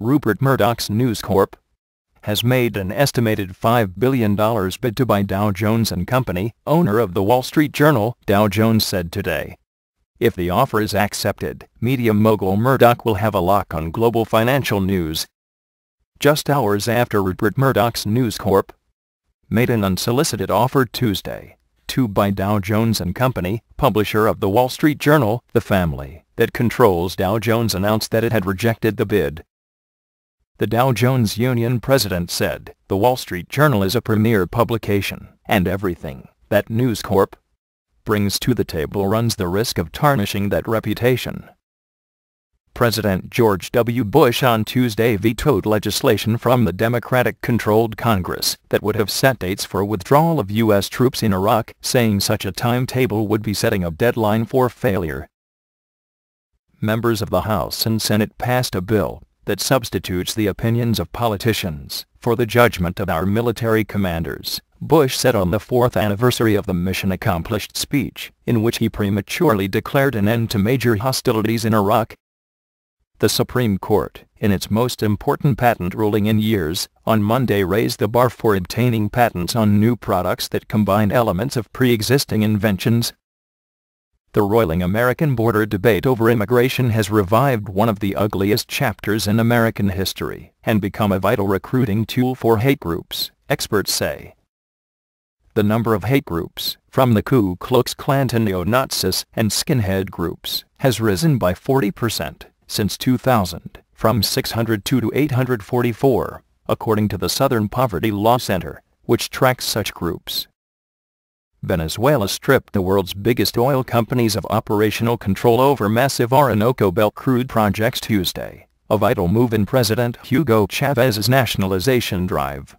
Rupert Murdoch's News Corp has made an estimated $5 billion bid to buy Dow Jones and Company, owner of the Wall Street Journal, Dow Jones said today. If the offer is accepted, media mogul Murdoch will have a lock on global financial news. Just hours after Rupert Murdoch's News Corp made an unsolicited offer Tuesday to buy Dow Jones and Company, publisher of the Wall Street Journal, the family that controls Dow Jones announced that it had rejected the bid. The Dow Jones Union president said, "The Wall Street Journal is a premier publication, and everything that News Corp brings to the table runs the risk of tarnishing that reputation." President George W. Bush on Tuesday vetoed legislation from the Democratic-controlled Congress that would have set dates for withdrawal of U.S. troops in Iraq, saying such a timetable would be setting a deadline for failure. Members of the House and Senate passed a bill that substitutes the opinions of politicians for the judgment of our military commanders, Bush said on the 4th anniversary of the Mission Accomplished speech, in which he prematurely declared an end to major hostilities in Iraq. The Supreme Court, in its most important patent ruling in years, on Monday raised the bar for obtaining patents on new products that combine elements of pre-existing inventions. The roiling American border debate over immigration has revived one of the ugliest chapters in American history and become a vital recruiting tool for hate groups, experts say. The number of hate groups, from the Ku Klux Klan to neo-Nazis and skinhead groups, has risen by 40% since 2000, from 602 to 844, according to the Southern Poverty Law Center, which tracks such groups. Venezuela stripped the world's biggest oil companies of operational control over massive Orinoco Belt crude projects Tuesday, a vital move in President Hugo Chavez's nationalization drive.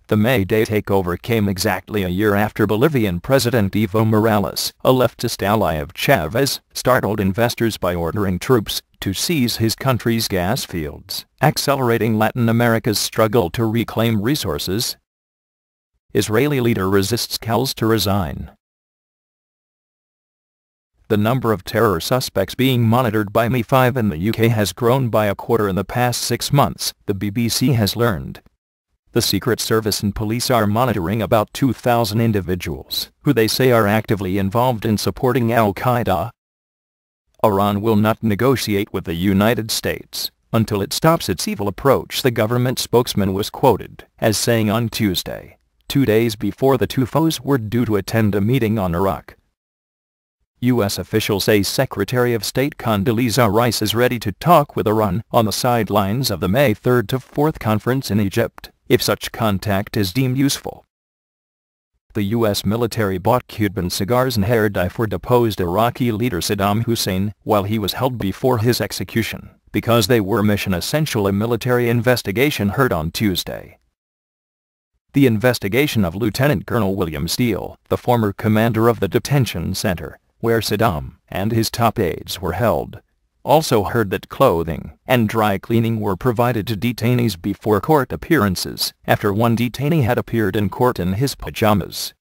The May Day takeover came exactly a year after Bolivian President Evo Morales, a leftist ally of Chavez, startled investors by ordering troops to seize his country's gas fields, accelerating Latin America's struggle to reclaim resources. Israeli leader resists calls to resign. The number of terror suspects being monitored by MI5 in the UK has grown by a quarter in the past 6 months, the BBC has learned. The Secret Service and police are monitoring about 2,000 individuals, who they say are actively involved in supporting al-Qaeda. Iran will not negotiate with the United States until it stops its evil approach, the government spokesman was quoted as saying on Tuesday, 2 days before the two foes were due to attend a meeting on Iraq. U.S. officials say Secretary of State Condoleezza Rice is ready to talk with Iran on the sidelines of the May 3rd to 4th conference in Egypt, if such contact is deemed useful. The U.S. military bought Cuban cigars and hair dye for deposed Iraqi leader Saddam Hussein while he was held before his execution, because they were mission essential, a military investigation heard on Tuesday. The investigation of Lieutenant Colonel William Steele, the former commander of the detention center, where Saddam and his top aides were held, also heard that clothing and dry cleaning were provided to detainees before court appearances, after one detainee had appeared in court in his pajamas.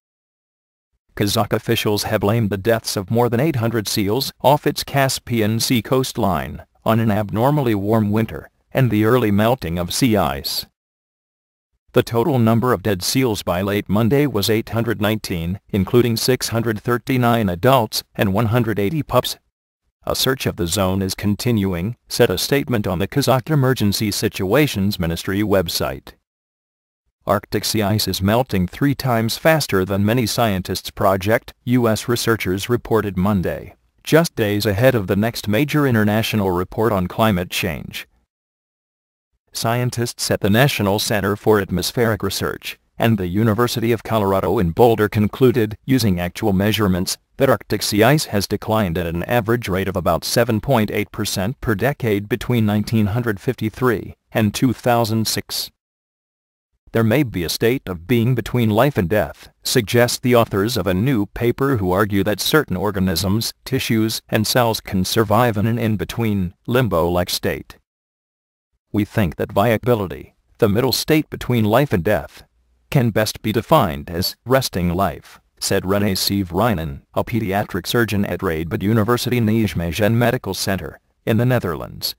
Kazakh officials have blamed the deaths of more than 800 seals off its Caspian Sea coastline on an abnormally warm winter and the early melting of sea ice. The total number of dead seals by late Monday was 819, including 639 adults and 180 pups. A search of the zone is continuing, said a statement on the Kazakh Emergency Situations Ministry website. Arctic sea ice is melting 3 times faster than many scientists project, U.S. researchers reported Monday, just days ahead of the next major international report on climate change. Scientists at the National Center for Atmospheric Research and the University of Colorado in Boulder concluded, using actual measurements, that Arctic sea ice has declined at an average rate of about 7.8% per decade between 1953 and 2006. There may be a state of being between life and death, suggest the authors of a new paper who argue that certain organisms, tissues, and cells can survive in an in-between, limbo-like state. We think that viability, the middle state between life and death, can best be defined as resting life, said René Severinen, a pediatric surgeon at Radboud University Nijmegen Medical Center, in the Netherlands.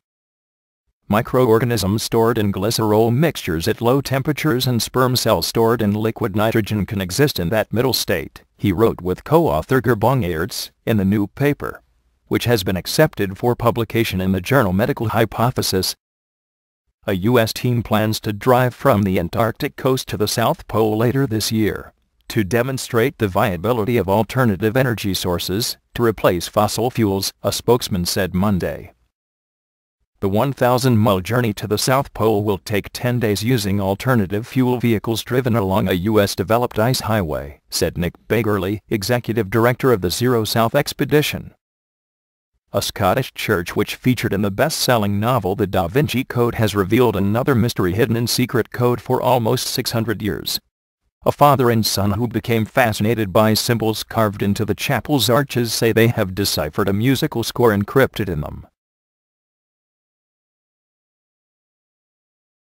Microorganisms stored in glycerol mixtures at low temperatures and sperm cells stored in liquid nitrogen can exist in that middle state, he wrote with co-author Gerbong Aerts in the new paper, which has been accepted for publication in the journal Medical Hypothesis. A U.S. team plans to drive from the Antarctic coast to the South Pole later this year to demonstrate the viability of alternative energy sources to replace fossil fuels, a spokesman said Monday. The 1,000-mile journey to the South Pole will take 10 days using alternative fuel vehicles driven along a U.S.-developed ice highway, said Nick Bagerley, executive director of the Zero South expedition. A Scottish church which featured in the best-selling novel The Da Vinci Code has revealed another mystery hidden in secret code for almost 600 years. A father and son who became fascinated by symbols carved into the chapel's arches say they have deciphered a musical score encrypted in them.